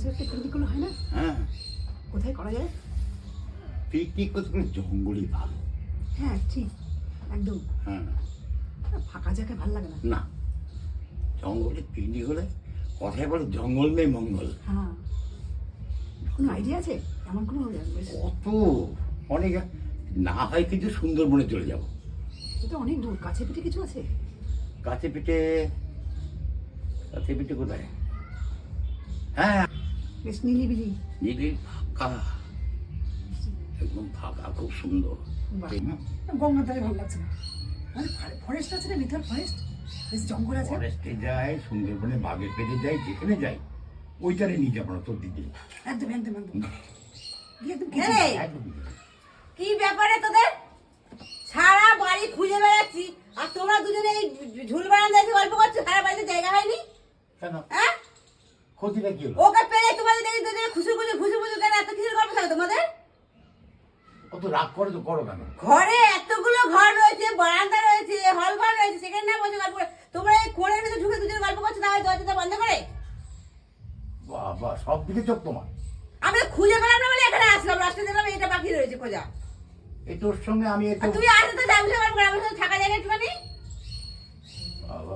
বছর একটা পিকনিক করলে হয় না? হ্যাঁ, কোথায় করা যায়? পিকনিক করতে গেলে জঙ্গলই ভালো। হ্যাঁ ঠিক, একদম। হ্যাঁ, ফাঁকা জায়গায় ভালো লাগে না। না, জঙ্গলে পিকনিক হলে কথায় বলে জঙ্গল নেই মঙ্গল। হ্যাঁ, কোনো আইডিয়া আছে এমন কোনো? কত অনেক, না হয় কিন্তু সুন্দরবনে চলে যাব। এটা অনেক দূর, কাছে পিঠে কিছু আছে? কাছে পিঠে, কাছে পিঠে কোথায়? হ্যাঁ, বেশ নিলিবিলি। নিলি ফাঁকা, একদম ফাঁকা, খুব সুন্দর। গঙ্গার ধারে ভালো লাগছে না, মানে ফরেস্ট আছে না, মিথাল ফরেস্ট, বেশ জঙ্গল আছে। ফরেস্টে যাই, সুন্দরবনে বাঘের পেটে যাই, যেখানে যাই ওইটারে নিয়ে যাবো না তোর দিদি। একদম একদম একদম একদম। একদম। কি ব্যাপারে তোদের? সারা বাড়ি খুঁজে বেড়াচ্ছি আর তোমরা দুজনে এই ঝুল বারান্দায় এসে গল্প করছো, সারা বাড়িতে জায়গা হয়নি? কেন? হ্যাঁ, ক্ষতিটা কি হলো? ওকে পেলে তোমাদের দেখি দুজনে খুশি খুশি কেন? এত কিসের গল্প থাকে তোমাদের? অত রাগ করে তো করো কেন? ঘরে এতগুলো ঘর রয়েছে, বারান্দা রয়েছে, হল ঘর রয়েছে, সেখানে না বসে গল্প করে তোমরা এই কোণের ভিতরে ঢুকে দুজনে গল্প করছো, তাহলে দরজাটা বন্ধ করে? বাবা, সব দিকে চোখ তোমার। আমি তো খুঁজে পেলাম না বলে এখানে আসলাম, রাস্তায় দেখলাম এটা বাকি রয়েছে খোঁজা। এই তোর সঙ্গে আমি একটু, আর তুই আসতে তো যাবি, আমার সাথে থাকা জায়গা একটুখানি। বাবা